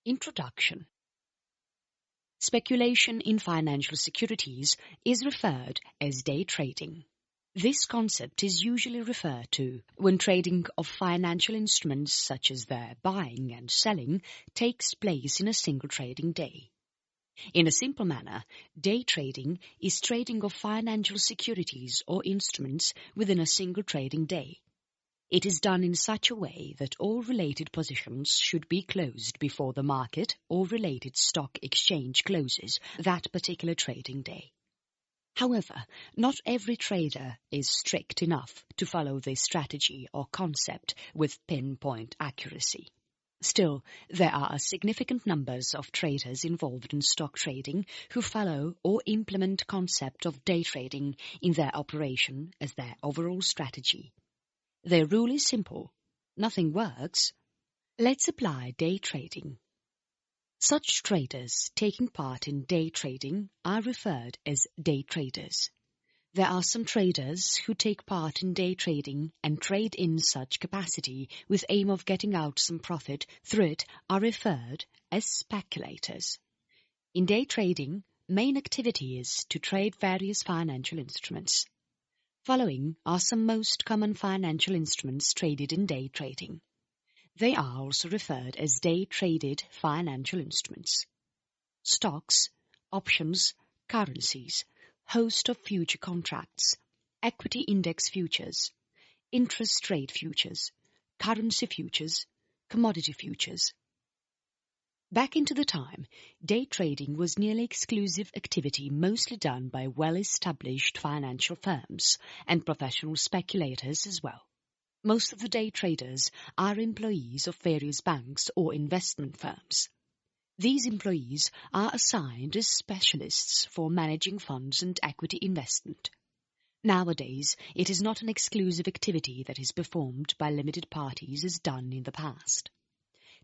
Introduction. Speculation in financial securities is referred as day trading. This concept is usually referred to when trading of financial instruments such as their buying and selling takes place in a single trading day. In a simple manner, day trading is trading of financial securities or instruments within a single trading day. It is done in such a way that all related positions should be closed before the market or related stock exchange closes that particular trading day. However, not every trader is strict enough to follow this strategy or concept with pinpoint accuracy. Still, there are significant numbers of traders involved in stock trading who follow or implement concept of day trading in their operation as their overall strategy. Their rule is simple. Nothing works. Let's apply day trading. Such traders taking part in day trading are referred as day traders. There are some traders who take part in day trading and trade in such capacity with aim of getting out some profit through it are referred as speculators. In day trading, main activity is to trade various financial instruments. Following are some most common financial instruments traded in day trading. They are also referred as day-traded financial instruments. Stocks, options, currencies, host of future contracts, equity index futures, interest rate futures, currency futures, commodity futures. Back into the time, day trading was nearly exclusive activity mostly done by well-established financial firms and professional speculators as well. Most of the day traders are employees of various banks or investment firms. These employees are assigned as specialists for managing funds and equity investment. Nowadays, it is not an exclusive activity that is performed by limited parties as done in the past.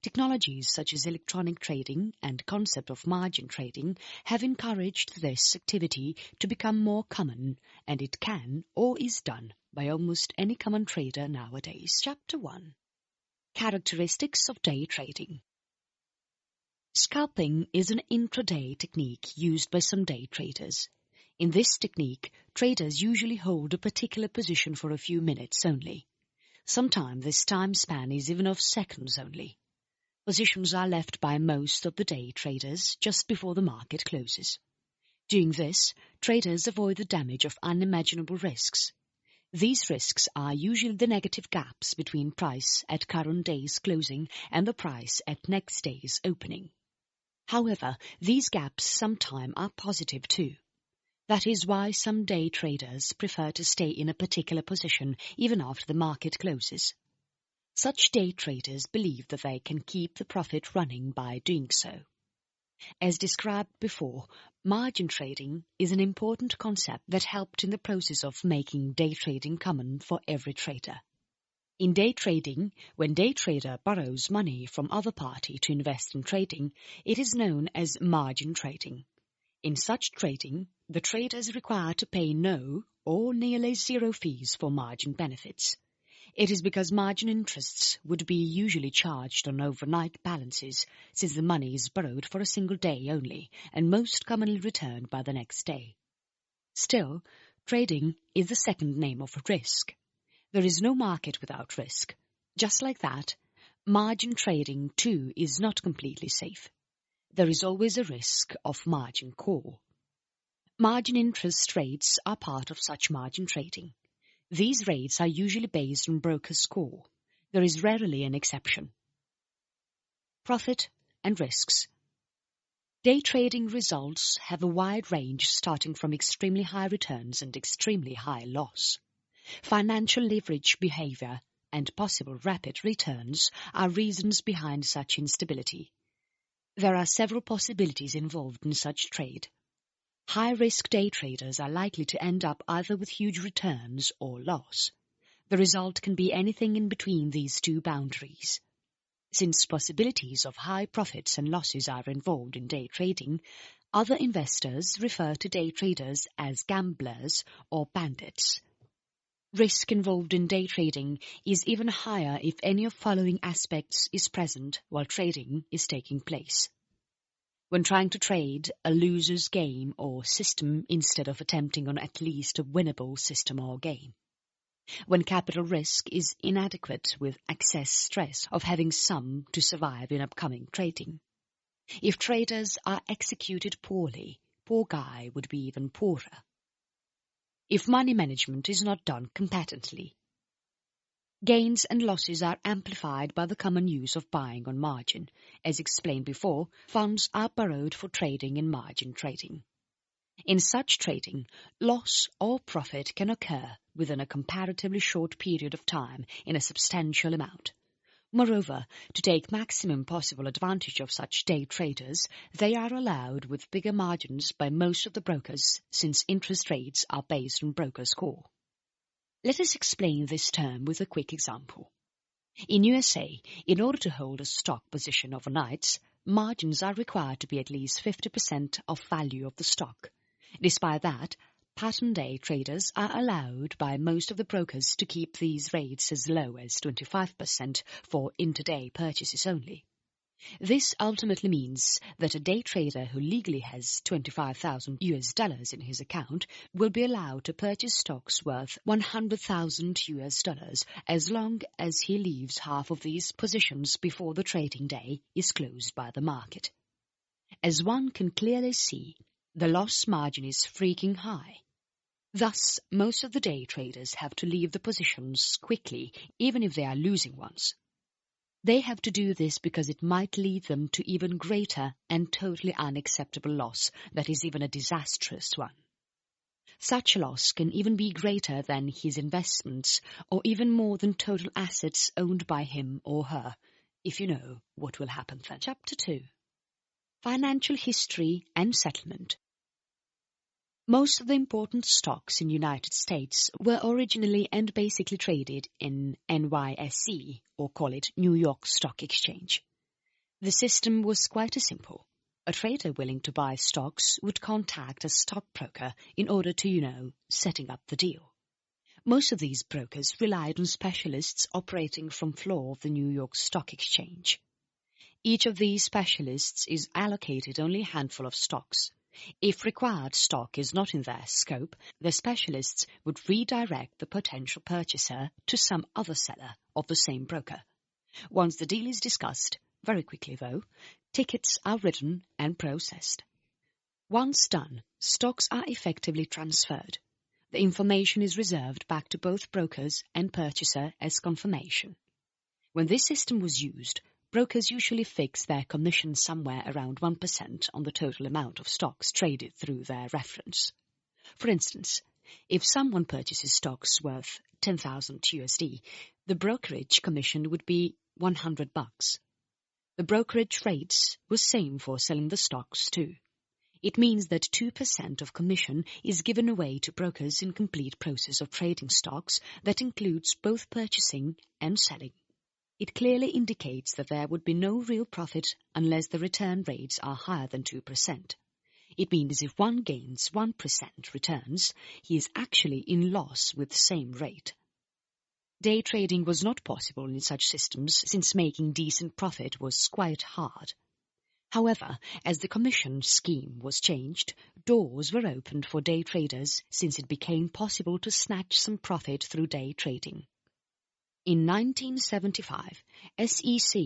Technologies such as electronic trading and concept of margin trading have encouraged this activity to become more common, and it can or is done by almost any common trader nowadays. Chapter 1. Characteristics of day trading. Scalping is an intraday technique used by some day traders. In this technique, traders usually hold a particular position for a few minutes only. Sometimes this time span is even of seconds only. Positions are left by most of the day traders just before the market closes. Doing this, traders avoid the damage of unimaginable risks. These risks are usually the negative gaps between price at current day's closing and the price at next day's opening. However, these gaps sometimes are positive too. That is why some day traders prefer to stay in a particular position even after the market closes. Such day traders believe that they can keep the profit running by doing so. As described before, margin trading is an important concept that helped in the process of making day trading common for every trader. In day trading, when day trader borrows money from other party to invest in trading, it is known as margin trading. In such trading, the trader is required to pay no or nearly zero fees for margin benefits. It is because margin interests would be usually charged on overnight balances, since the money is borrowed for a single day only and most commonly returned by the next day. Still, trading is the second name of risk. There is no market without risk. Just like that, margin trading too is not completely safe. There is always a risk of margin call. Margin interest rates are part of such margin trading. These rates are usually based on broker's score. There is rarely an exception. Profit and risks. Day trading results have a wide range starting from extremely high returns and extremely high loss. Financial leverage behavior and possible rapid returns are reasons behind such instability. There are several possibilities involved in such trade. High-risk day traders are likely to end up either with huge returns or loss. The result can be anything in between these two boundaries. Since possibilities of high profits and losses are involved in day trading, other investors refer to day traders as gamblers or bandits. Risk involved in day trading is even higher if any of following aspects is present while trading is taking place. When trying to trade a loser's game or system instead of attempting on at least a winnable system or game. When capital risk is inadequate with excess stress of having some to survive in upcoming trading. If traders are executed poorly, poor guy would be even poorer. If money management is not done competently. Gains and losses are amplified by the common use of buying on margin. As explained before, funds are borrowed for trading and margin trading. In such trading, loss or profit can occur within a comparatively short period of time in a substantial amount. Moreover, to take maximum possible advantage of such day traders, they are allowed with bigger margins by most of the brokers, since interest rates are based on broker score. Let us explain this term with a quick example. In USA, in order to hold a stock position overnight, margins are required to be at least 50% of value of the stock. Despite that, pattern day traders are allowed by most of the brokers to keep these rates as low as 25% for intraday purchases only. This ultimately means that a day trader who legally has $25,000 in his account will be allowed to purchase stocks worth $100,000 as long as he leaves half of these positions before the trading day is closed by the market. As one can clearly see, the loss margin is freaking high. Thus, most of the day traders have to leave the positions quickly, even if they are losing ones. They have to do this because it might lead them to even greater and totally unacceptable loss that is even a disastrous one. Such loss can even be greater than his investments or even more than total assets owned by him or her, if you know what will happen then. Chapter 2. Financial History and Settlement. Most of the important stocks in the United States were originally and basically traded in NYSE, or call it New York Stock Exchange. The system was quite simple. A trader willing to buy stocks would contact a stockbroker in order to, setting up the deal. Most of these brokers relied on specialists operating from floor of the New York Stock Exchange. Each of these specialists is allocated only a handful of stocks. If required stock is not in their scope, the specialists would redirect the potential purchaser to some other seller of the same broker. Once the deal is discussed, very quickly though, tickets are written and processed. Once done, stocks are effectively transferred. The information is reserved back to both brokers and purchaser as confirmation. When this system was used, brokers usually fix their commission somewhere around 1% on the total amount of stocks traded through their reference. For instance, if someone purchases stocks worth $10,000, the brokerage commission would be $100. The brokerage rates were same for selling the stocks too. It means that 2% of commission is given away to brokers in complete process of trading stocks that includes both purchasing and selling. It clearly indicates that there would be no real profit unless the return rates are higher than 2%. It means if one gains 1% returns, he is actually in loss with the same rate. Day trading was not possible in such systems since making decent profit was quite hard. However, as the commission scheme was changed, doors were opened for day traders since it became possible to snatch some profit through day trading. In 1975, SEC,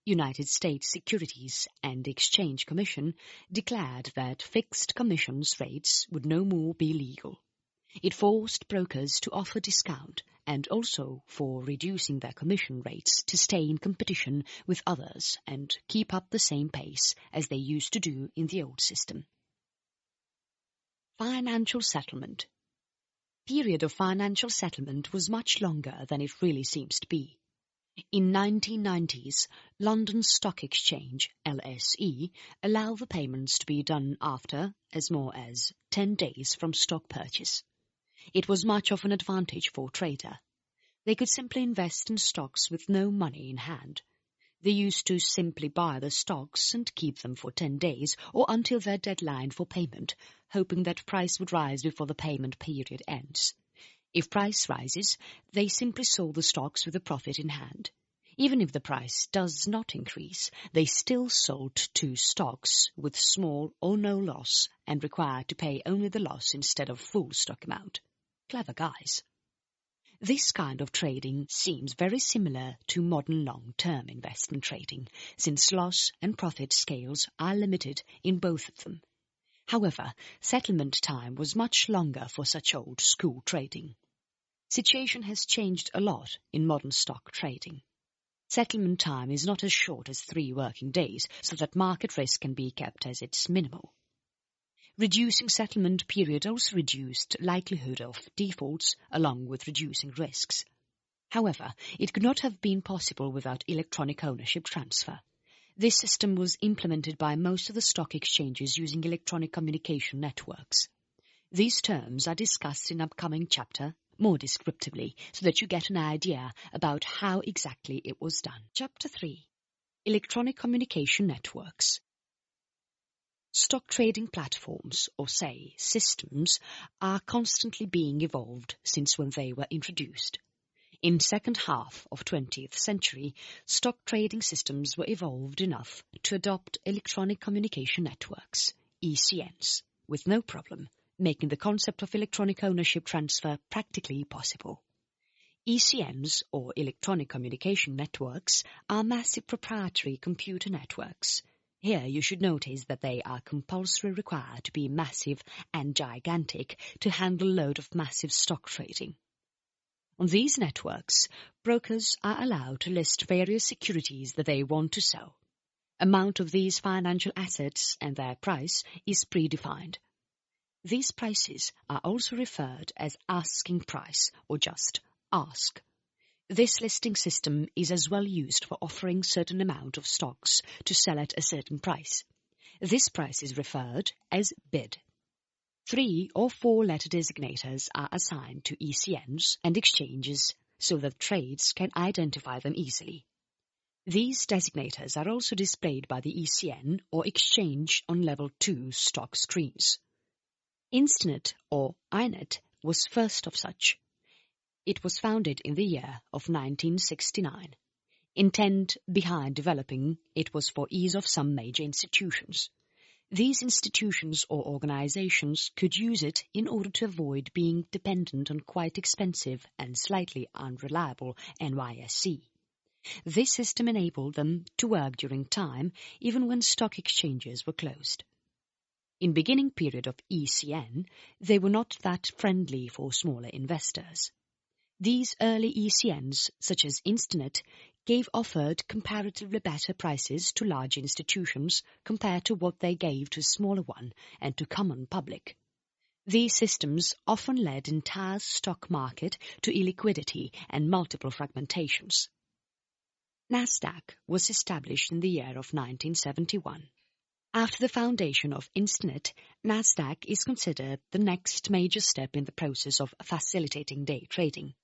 United States Securities and Exchange Commission, declared that fixed commissions rates would no more be legal. It forced brokers to offer discount and also for reducing their commission rates to stay in competition with others and keep up the same pace as they used to do in the old system. Financial settlement. Period of financial settlement was much longer than it really seems to be. In 1990s, London Stock Exchange, LSE, allowed the payments to be done after as more as 10 days from stock purchase. It was much of an advantage for a trader. They could simply invest in stocks with no money in hand. They used to simply buy the stocks and keep them for 10 days or until their deadline for payment, hoping that price would rise before the payment period ends. If price rises, they simply sold the stocks with a profit in hand. Even if the price does not increase, they still sold two stocks with small or no loss and required to pay only the loss instead of full stock amount. Clever guys. This kind of trading seems very similar to modern long-term investment trading, since loss and profit scales are limited in both of them. However, settlement time was much longer for such old-school trading. Situation has changed a lot in modern stock trading. Settlement time is not as short as 3 working days, so that market risk can be kept as its minimal. Reducing settlement period also reduced likelihood of defaults along with reducing risks. However, it could not have been possible without electronic ownership transfer. This system was implemented by most of the stock exchanges using electronic communication networks. These terms are discussed in upcoming chapter more descriptively so that you get an idea about how exactly it was done. Chapter 3. Electronic Communication Networks. Stock trading platforms, or say, systems, are constantly being evolved since when they were introduced. In second half of 20th century, stock trading systems were evolved enough to adopt electronic communication networks, ECNs, with no problem, making the concept of electronic ownership transfer practically possible. ECNs, or electronic communication networks, are massive proprietary computer networks. Here you should notice that they are compulsory required to be massive and gigantic to handle a load of massive stock trading. On these networks, brokers are allowed to list various securities that they want to sell. Amount of these financial assets and their price is predefined. These prices are also referred as asking price or just ask. This listing system is as well used for offering certain amount of stocks to sell at a certain price. This price is referred as bid. 3 or 4 letter designators are assigned to ECNs and exchanges so that trades can identify them easily. These designators are also displayed by the ECN or exchange on level 2 stock screens. Instinet or INET was first of such. It was founded in the year of 1969. Intent behind developing it was for ease of some major institutions. These institutions or organizations could use it in order to avoid being dependent on quite expensive and slightly unreliable NYSE. This system enabled them to work during time even when stock exchanges were closed. In beginning period of ECN, they were not that friendly for smaller investors. These early ECNs, such as Instinet, offered comparatively better prices to large institutions compared to what they gave to a smaller one and to common public. These systems often led entire stock market to illiquidity and multiple fragmentations. Nasdaq was established in the year of 1971. After the foundation of Instinet, Nasdaq is considered the next major step in the process of facilitating day trading.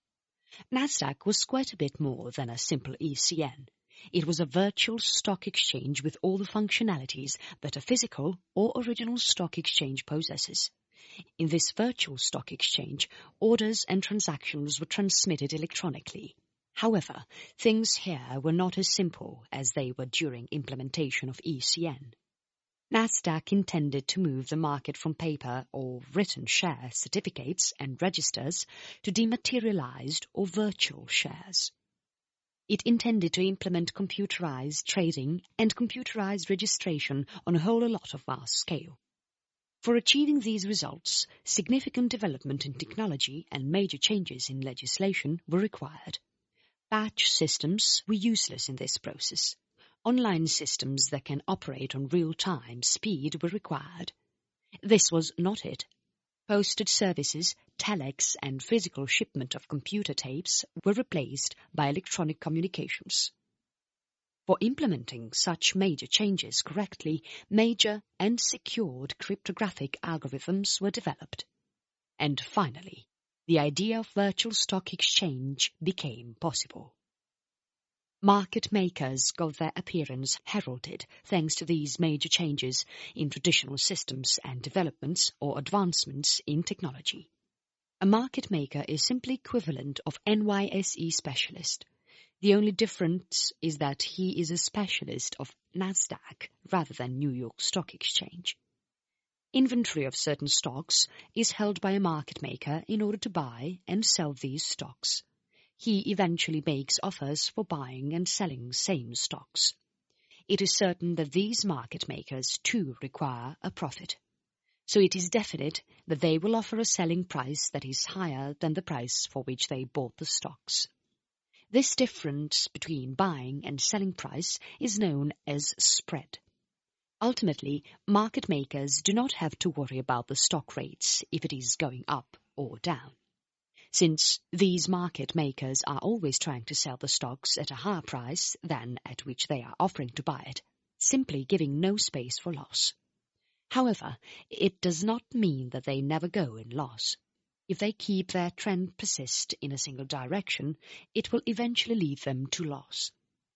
Nasdaq was quite a bit more than a simple ECN. It was a virtual stock exchange with all the functionalities that a physical or original stock exchange possesses. In this virtual stock exchange, orders and transactions were transmitted electronically. However, things here were not as simple as they were during implementation of ECN. Nasdaq intended to move the market from paper or written share certificates and registers to dematerialized or virtual shares. It intended to implement computerized trading and computerized registration on a whole lot of vast scale. For achieving these results, significant development in technology and major changes in legislation were required. Batch systems were useless in this process. Online systems that can operate on real-time speed were required. This was not it. Postage services, telex, and physical shipment of computer tapes were replaced by electronic communications. For implementing such major changes correctly, major and secured cryptographic algorithms were developed. And finally, the idea of virtual stock exchange became possible. Market makers got their appearance heralded thanks to these major changes in traditional systems and developments or advancements in technology. A market maker is simply equivalent of NYSE specialist. The only difference is that he is a specialist of NASDAQ rather than New York Stock Exchange. Inventory of certain stocks is held by a market maker in order to buy and sell these stocks. He eventually makes offers for buying and selling same stocks. It is certain that these market makers too require a profit. So it is definite that they will offer a selling price that is higher than the price for which they bought the stocks. This difference between buying and selling price is known as spread. Ultimately, market makers do not have to worry about the stock rates if it is going up or down. Since these market makers are always trying to sell the stocks at a higher price than at which they are offering to buy it, simply giving no space for loss. However, it does not mean that they never go in loss. If they keep their trend persist in a single direction, it will eventually lead them to loss.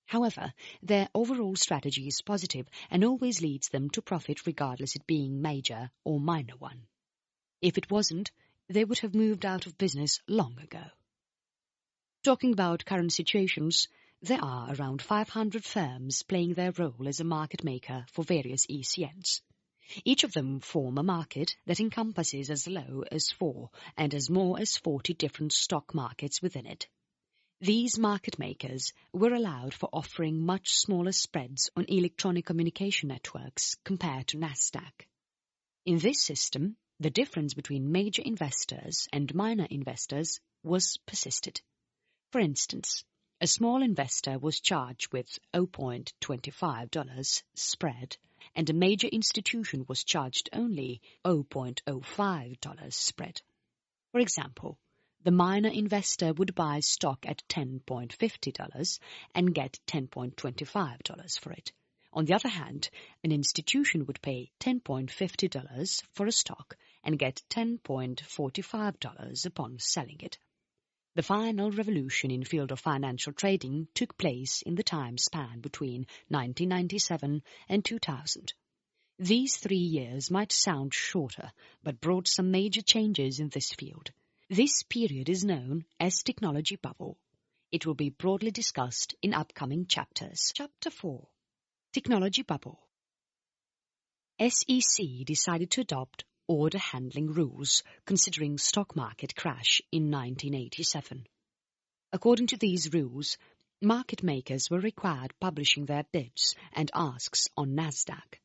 However, their overall strategy is positive and always leads them to profit regardless it being major or minor one. If it wasn't, they would have moved out of business long ago. Talking about current situations, there are around 500 firms playing their role as a market maker for various ECNs. Each of them form a market that encompasses as low as 4 and as more as 40 different stock markets within it. These market makers were allowed for offering much smaller spreads on electronic communication networks compared to NASDAQ. In this system, the difference between major investors and minor investors was persisted. For instance, a small investor was charged with $0.25 spread, and a major institution was charged only $0.05 spread. For example, the minor investor would buy stock at $10.50 and get $10.25 for it. On the other hand, an institution would pay $10.50 for a stock and get $10.45 upon selling it. The final revolution in field of financial trading took place in the time span between 1997 and 2000. These 3 years might sound shorter, but brought some major changes in this field. This period is known as technology bubble. It will be broadly discussed in upcoming chapters. Chapter 4. Technology bubble. SEC decided to adopt order handling rules considering stock market crash in 1987. According to these rules, market makers were required publishing their bids and asks on NASDAQ.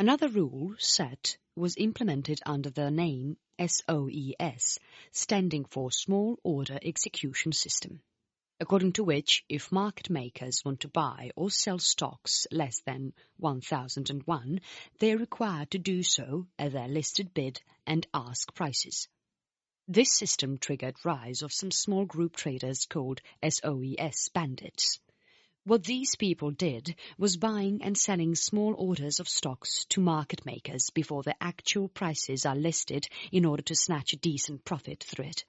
Another rule set was implemented under the name SOES, standing for Small Order Execution System, according to which if market makers want to buy or sell stocks less than 1001, they are required to do so at their listed bid and ask prices. This system triggered rise of some small group traders called SOES bandits. What these people did was buying and selling small orders of stocks to market makers before the actual prices are listed in order to snatch a decent profit through it.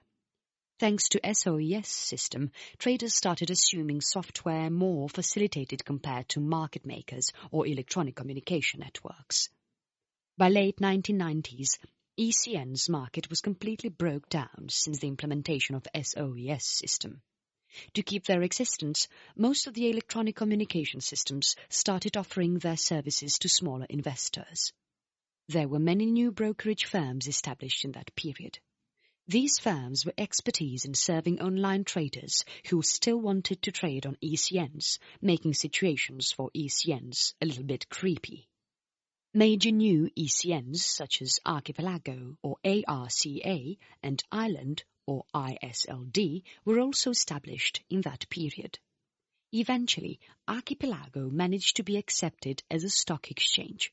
Thanks to SOES system, traders started assuming software more facilitated compared to market makers or electronic communication networks. By late 1990s, ECN's market was completely broke down since the implementation of SOES system. To keep their existence, most of the electronic communication systems started offering their services to smaller investors. There were many new brokerage firms established in that period. These firms were expertise in serving online traders who still wanted to trade on ECNs, making situations for ECNs a little bit creepy. Major new ECNs such as Archipelago or ARCA and Island or ISLD were also established in that period. Eventually, Archipelago managed to be accepted as a stock exchange.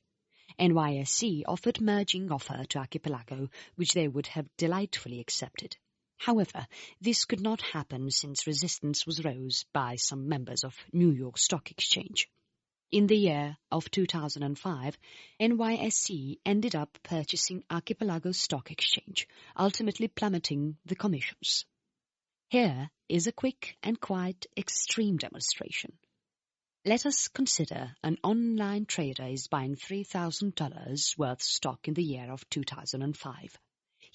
NYSE offered merging offer to Archipelago, which they would have delightfully accepted. However, this could not happen since resistance was rose by some members of New York Stock Exchange. In the year of 2005, NYSE ended up purchasing Archipelago Stock Exchange, ultimately plummeting the commissions. Here is a quick and quite extreme demonstration. Let us consider an online trader is buying $3,000 worth stock in the year of 2005.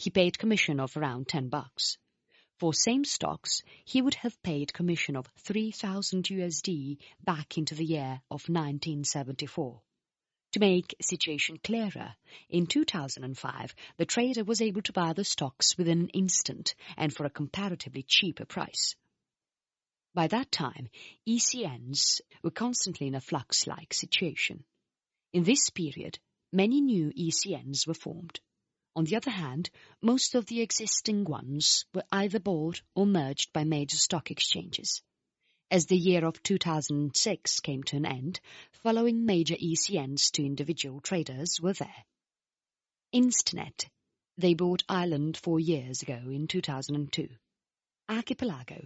he paid commission of around $10. For same stocks, he would have paid commission of $3,000 back into the year of 1974. To make situation clearer, in 2005, the trader was able to buy the stocks within an instant and for a comparatively cheaper price. By that time, ECNs were constantly in a flux-like situation. In this period, many new ECNs were formed. On the other hand, most of the existing ones were either bought or merged by major stock exchanges. As the year of 2006 came to an end, following major ECNs to individual traders were there. Instinet. They bought Ireland 4 years ago in 2002. Archipelago.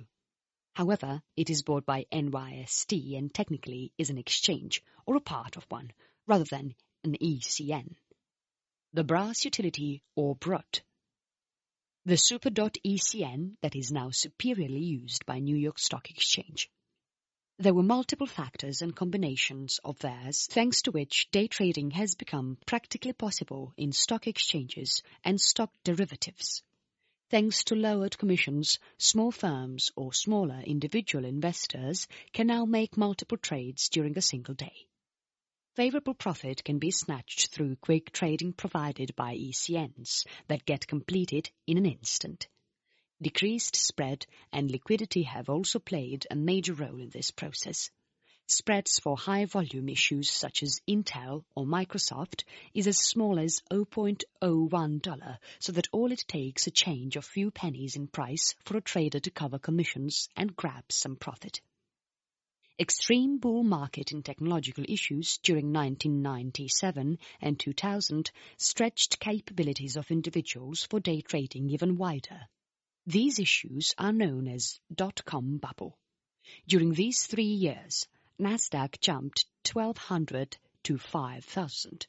However, it is bought by NYST and technically is an exchange, or a part of one, rather than an ECN. The Brass Utility, or BRUT. The Super.ECN that is now superiorly used by New York Stock Exchange. There were multiple factors and combinations of theirs, thanks to which day trading has become practically possible in stock exchanges and stock derivatives. Thanks to lowered commissions, small firms or smaller individual investors can now make multiple trades during a single day. Favorable profit can be snatched through quick trading provided by ECNs that get completed in an instant. Decreased spread and liquidity have also played a major role in this process. Spreads for high-volume issues such as Intel or Microsoft is as small as $0.01, so that all it takes a change of few pennies in price for a trader to cover commissions and grab some profit. Extreme bull market in technological issues during 1997 and 2000 stretched capabilities of individuals for day trading even wider. These issues are known as dot-com bubble. During these 3 years, Nasdaq jumped 1,200 to 5,000.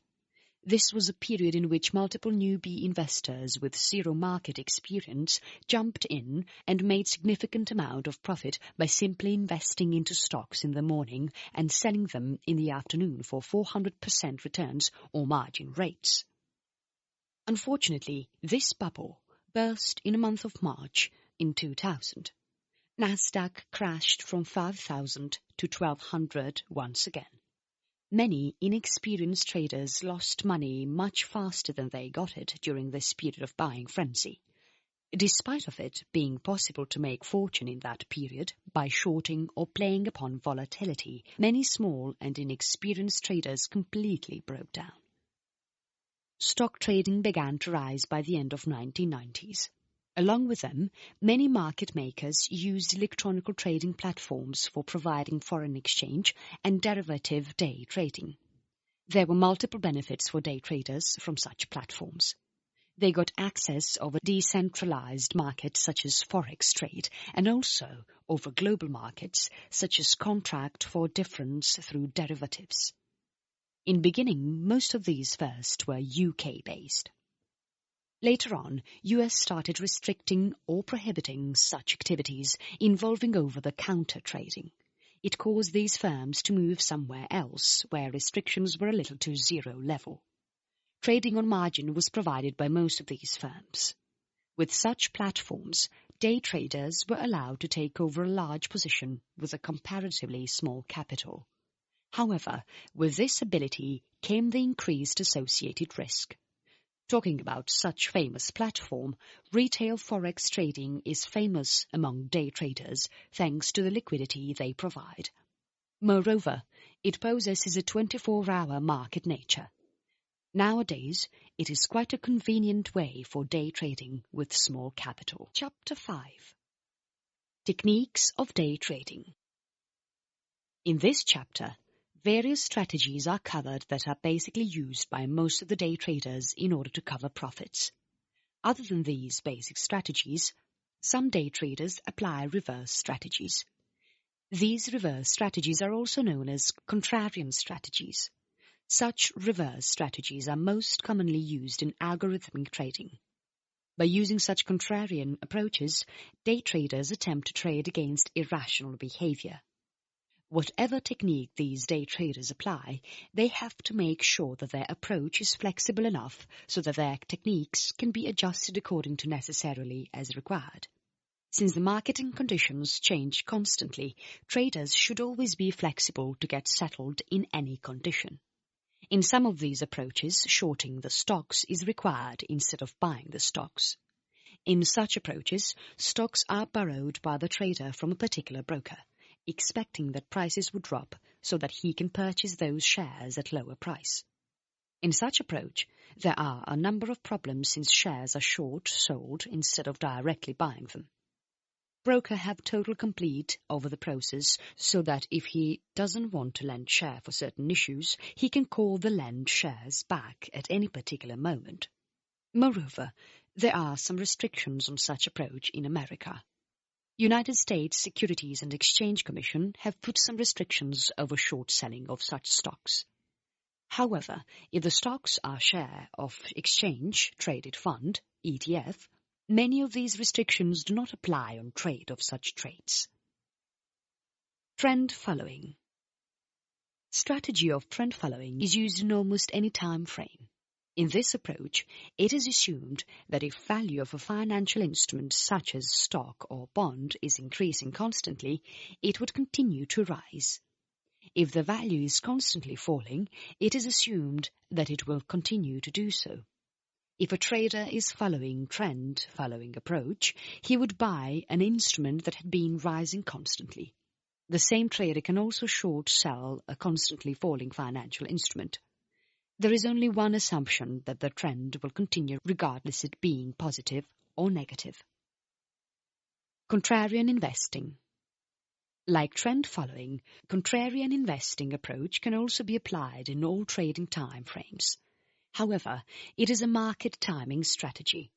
This was a period in which multiple newbie investors with zero market experience jumped in and made significant amount of profit by simply investing into stocks in the morning and selling them in the afternoon for 400% returns or margin rates. Unfortunately, this bubble burst in the month of March in 2000. Nasdaq crashed from 5,000 to 1,200 once again. Many inexperienced traders lost money much faster than they got it during this period of buying frenzy. Despite of it being possible to make fortune in that period by shorting or playing upon volatility, many small and inexperienced traders completely broke down. Stock trading began to rise by the end of 1990s. Along with them, many market makers used electronic trading platforms for providing foreign exchange and derivative day trading. There were multiple benefits for day traders from such platforms. They got access over decentralized markets such as forex trade and also over global markets such as contract for difference through derivatives. In beginning, most of these first were UK-based. Later on, US started restricting or prohibiting such activities involving over-the-counter trading. It caused these firms to move somewhere else where restrictions were a little to zero level. Trading on margin was provided by most of these firms. With such platforms, day traders were allowed to take over a large position with a comparatively small capital. However, with this ability came the increased associated risk. Talking about such famous platform, retail forex trading is famous among day traders thanks to the liquidity they provide. Moreover, it possesses a 24-hour market nature. Nowadays, it is quite a convenient way for day trading with small capital. Chapter 5. Techniques of Day Trading. In this chapter, various strategies are covered that are basically used by most of the day traders in order to cover profits. Other than these basic strategies, some day traders apply reverse strategies. These reverse strategies are also known as contrarian strategies. Such reverse strategies are most commonly used in algorithmic trading. By using such contrarian approaches, day traders attempt to trade against irrational behavior. Whatever technique these day traders apply, they have to make sure that their approach is flexible enough so that their techniques can be adjusted according to necessarily as required. Since the marketing conditions change constantly, traders should always be flexible to get settled in any condition. In some of these approaches, shorting the stocks is required instead of buying the stocks. In such approaches, stocks are borrowed by the trader from a particular broker, expecting that prices would drop so that he can purchase those shares at lower price. In such approach, there are a number of problems since shares are short sold instead of directly buying them. Broker have total complete over the process so that if he doesn't want to lend share for certain issues, he can call the lend shares back at any particular moment. Moreover, there are some restrictions on such approach in America. United States Securities and Exchange Commission have put some restrictions over short selling of such stocks. However, if the stocks are share of exchange traded fund, ETF, many of these restrictions do not apply on trade of such trades. Trend following. Strategy of trend following is used in almost any time frame. In this approach, it is assumed that if value of a financial instrument such as stock or bond is increasing constantly, it would continue to rise. If the value is constantly falling, it is assumed that it will continue to do so. If a trader is following trend following approach, he would buy an instrument that had been rising constantly. The same trader can also short sell a constantly falling financial instrument. There is only one assumption that the trend will continue regardless it being positive or negative. Contrarian investing. Like trend following, contrarian investing approach can also be applied in all trading time frames. However, it is a market timing strategy.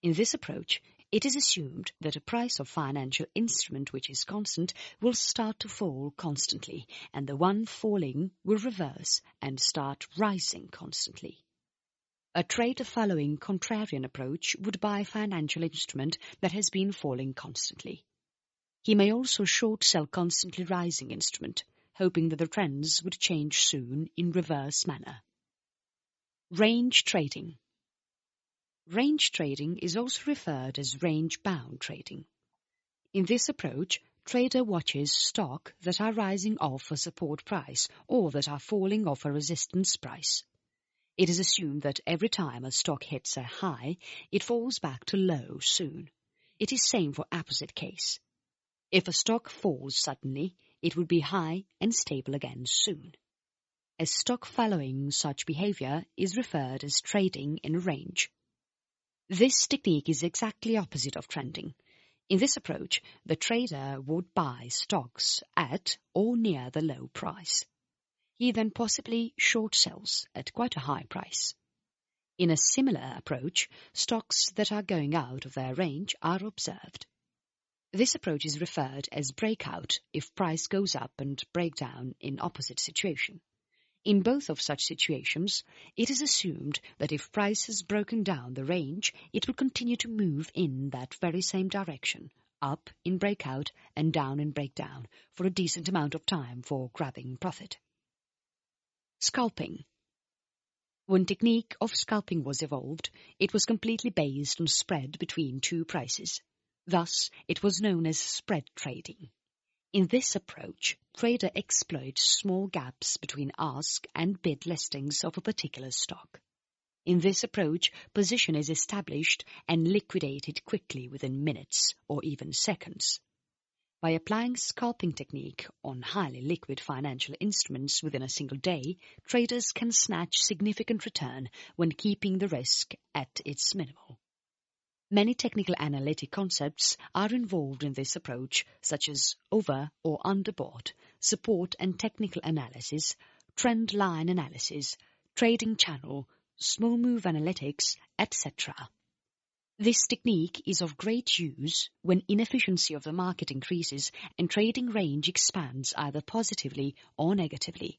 In this approach, it is assumed that a price of financial instrument which is constant will start to fall constantly, and the one falling will reverse and start rising constantly. A trader following contrarian approach would buy financial instrument that has been falling constantly. He may also short sell constantly rising instrument, hoping that the trends would change soon in reverse manner. Range trading. Range trading is also referred as range-bound trading. In this approach, trader watches stock that are rising off a support price or that are falling off a resistance price. It is assumed that every time a stock hits a high, it falls back to low soon. It is same for opposite case. If a stock falls suddenly, it will be high and stable again soon. A stock following such behavior is referred as trading in range. This technique is exactly opposite of trending. In this approach, the trader would buy stocks at or near the low price. He then possibly short sells at quite a high price. In a similar approach, stocks that are going out of their range are observed. This approach is referred as breakout if price goes up and breakdown in opposite situation. In both of such situations, it is assumed that if price has broken down the range, it will continue to move in that very same direction, up in breakout and down in breakdown, for a decent amount of time for grabbing profit. Scalping. When technique of scalping was evolved, it was completely based on spread between two prices. Thus, it was known as spread trading. In this approach, trader exploits small gaps between ask and bid listings of a particular stock. In this approach, position is established and liquidated quickly within minutes or even seconds. By applying scalping technique on highly liquid financial instruments within a single day, traders can snatch significant return when keeping the risk at its minimal. Many technical analytic concepts are involved in this approach, such as over or underbought, support and technical analysis, trend line analysis, trading channel, small move analytics, etc. This technique is of great use when inefficiency of the market increases and trading range expands either positively or negatively.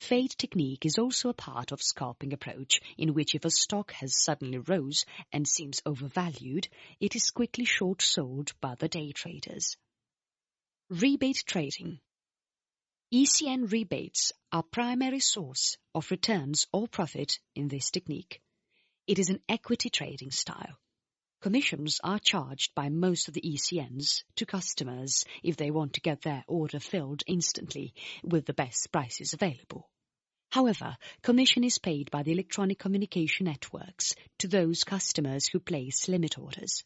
Fade technique is also a part of scalping approach in which if a stock has suddenly rose and seems overvalued, it is quickly short sold by the day traders. Rebate trading. ECN rebates are primary source of returns or profit in this technique. It is an equity trading style. Commissions are charged by most of the ECNs to customers if they want to get their order filled instantly with the best prices available. However, commission is paid by the electronic communication networks to those customers who place limit orders.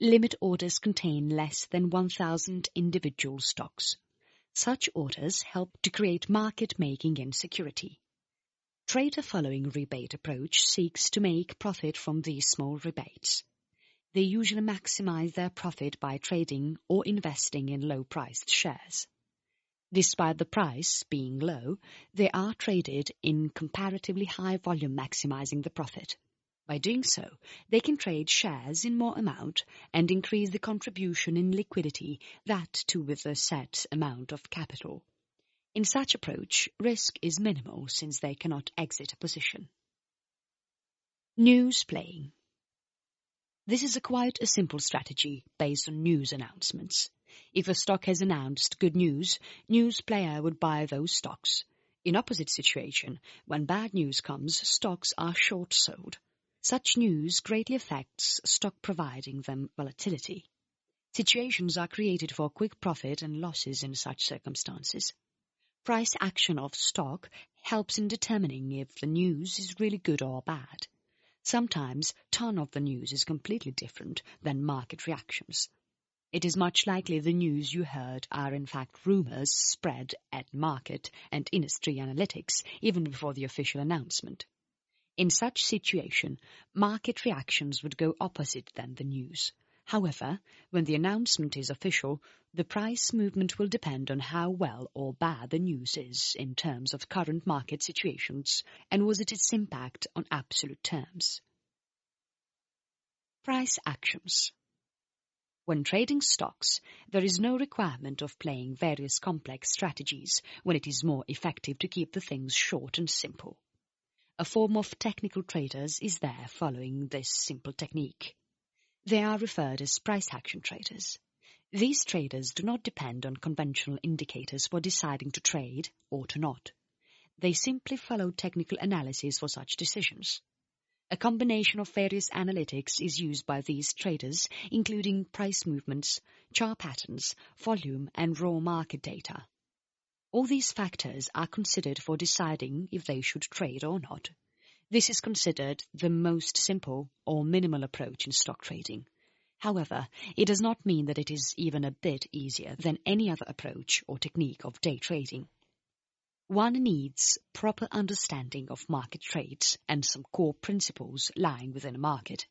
Limit orders contain less than 1,000 individual stocks. Such orders help to create market making and security. Trader following rebate approach seeks to make profit from these small rebates. They usually maximize their profit by trading or investing in low-priced shares. Despite the price being low, they are traded in comparatively high volume, maximizing the profit. By doing so, they can trade shares in more amount and increase the contribution in liquidity, that too with a set amount of capital. In such approach, risk is minimal since they cannot exit a position. News playing. This is quite a simple strategy based on news announcements. If a stock has announced good news, news player would buy those stocks. In opposite situation, when bad news comes, stocks are short sold. Such news greatly affects stock, providing them volatility. Situations are created for quick profit and losses in such circumstances. Price action of stock helps in determining if the news is really good or bad. Sometimes tone of the news is completely different than market reactions. It is much likely the news you heard are in fact rumors spread at market and industry analytics even before the official announcement. In such situation, market reactions would go opposite than the news. However, when the announcement is official, the price movement will depend on how well or bad the news is in terms of current market situations and was its impact on absolute terms. Price actions. When trading stocks, there is no requirement of playing various complex strategies when it is more effective to keep the things short and simple. A form of technical traders is there following this simple technique. They are referred as price action traders. These traders do not depend on conventional indicators for deciding to trade or to not. They simply follow technical analysis for such decisions. A combination of various analytics is used by these traders, including price movements, chart patterns, volume, and raw market data. All these factors are considered for deciding if they should trade or not. This is considered the most simple or minimal approach in stock trading. However, it does not mean that it is even a bit easier than any other approach or technique of day trading. One needs proper understanding of market trades and some core principles lying within a market.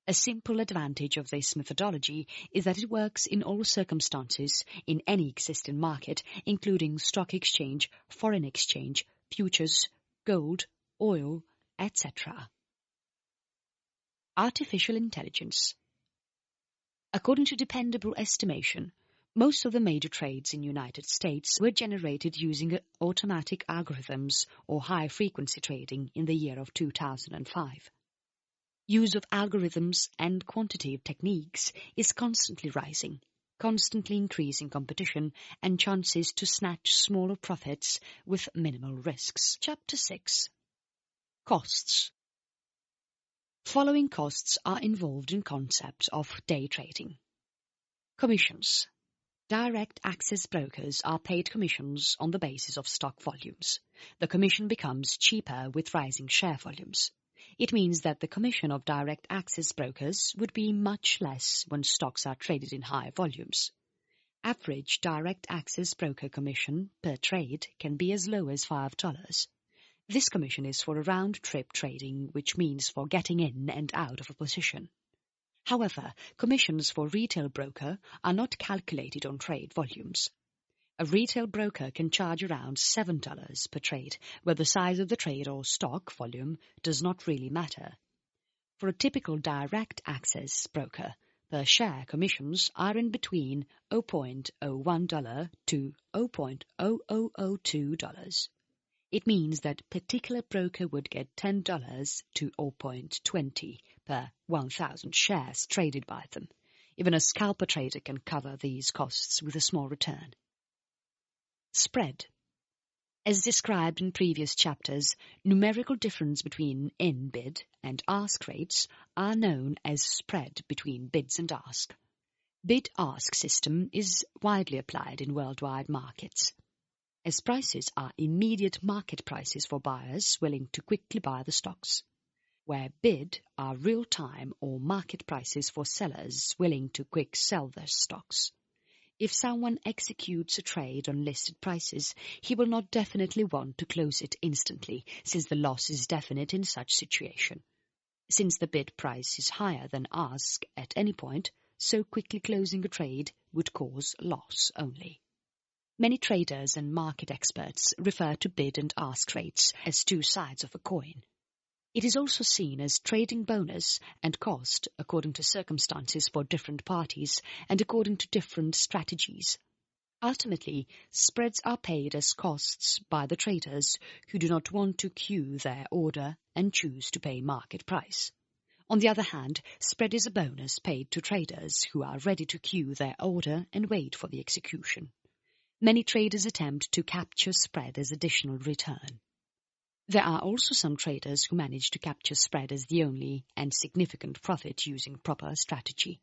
A simple advantage of this methodology is that it works in all circumstances in any existing market, including stock exchange, foreign exchange, futures, gold, oil, etc. Artificial intelligence. According to dependable estimation, most of the major trades in the United States were generated using automatic algorithms or high-frequency trading in the year of 2005. Use of algorithms and quantitative techniques is constantly rising, constantly increasing competition and chances to snatch smaller profits with minimal risks. Chapter 6. Costs. Following costs are involved in concepts of day trading. Commissions. Direct access brokers are paid commissions on the basis of stock volumes. The commission becomes cheaper with rising share volumes. It means that the commission of direct access brokers would be much less when stocks are traded in higher volumes. Average direct access broker commission per trade can be as low as $5. This commission is for a round-trip trading, which means for getting in and out of a position. However, commissions for retail broker are not calculated on trade volumes. A retail broker can charge around $7 per trade, where the size of the trade or stock volume does not really matter. For a typical direct access broker, per share commissions are in between $0.01 to $0.0002. It means that particular broker would get $10 to $0.20 per 1,000 shares traded by them. Even a scalper trader can cover these costs with a small return. Spread. As described in previous chapters, numerical difference between in-bid and ask rates are known as spread between bids and ask. Bid-ask system is widely applied in worldwide markets, as prices are immediate market prices for buyers willing to quickly buy the stocks, where bid are real-time or market prices for sellers willing to quick sell their stocks. If someone executes a trade on listed prices, he will not definitely want to close it instantly, since the loss is definite in such situation. Since the bid price is higher than ask at any point, so quickly closing a trade would cause loss only. Many traders and market experts refer to bid and ask rates as two sides of a coin. It is also seen as trading bonus and cost according to circumstances for different parties and according to different strategies. Ultimately, spreads are paid as costs by the traders who do not want to queue their order and choose to pay market price. On the other hand, spread is a bonus paid to traders who are ready to queue their order and wait for the execution. Many traders attempt to capture spread as additional return. There are also some traders who manage to capture spread as the only and significant profit using proper strategy.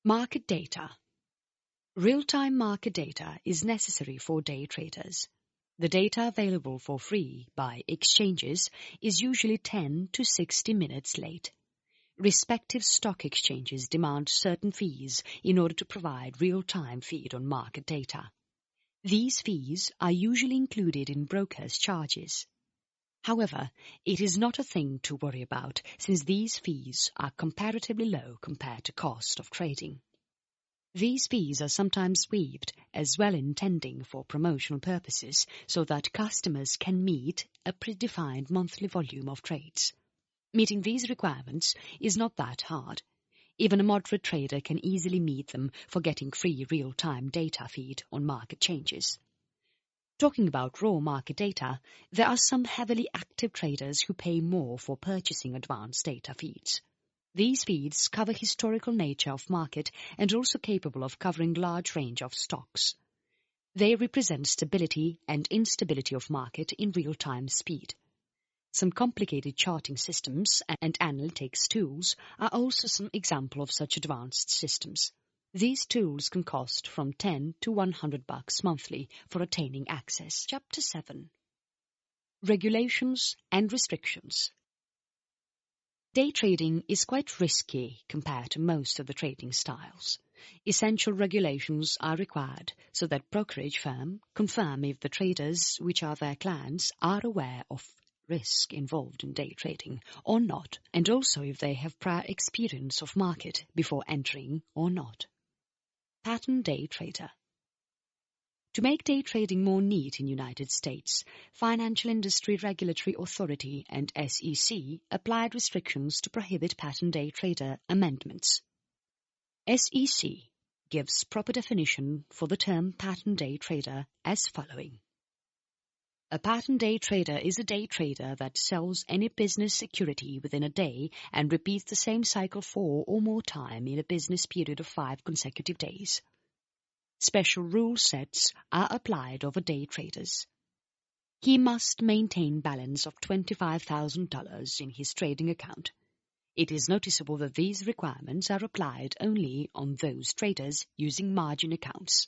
Market data. Real-time market data is necessary for day traders. The data available for free by exchanges is usually 10 to 60 minutes late. Respective stock exchanges demand certain fees in order to provide real-time feed on market data. These fees are usually included in brokers' charges. However, it is not a thing to worry about since these fees are comparatively low compared to cost of trading. These fees are sometimes waived as well intending for promotional purposes so that customers can meet a predefined monthly volume of trades. Meeting these requirements is not that hard. Even a moderate trader can easily meet them for getting free real-time data feed on market changes. Talking about raw market data, there are some heavily active traders who pay more for purchasing advanced data feeds. These feeds cover historical nature of market and are also capable of covering large range of stocks. They represent stability and instability of market in real-time speed. Some complicated charting systems and analytics tools are also some example of such advanced systems. These tools can cost from $10 to $100 monthly for attaining access. Chapter 7. Regulations and restrictions. Day trading is quite risky compared to most of the trading styles. Essential regulations are required so that brokerage firms confirm if the traders, which are their clients, are aware of risk involved in day trading or not, and also if they have prior experience of market before entering or not. Pattern day trader. To make day trading more neat in United States, Financial Industry Regulatory Authority and SEC applied restrictions to prohibit pattern day trader amendments. SEC gives proper definition for the term pattern day trader as following. A pattern day trader is a day trader that sells any business security within a day and repeats the same cycle 4 or more times in a business period of 5 consecutive days. Special rule sets are applied over day traders. He must maintain balance of $25,000 in his trading account. It is noticeable that these requirements are applied only on those traders using margin accounts.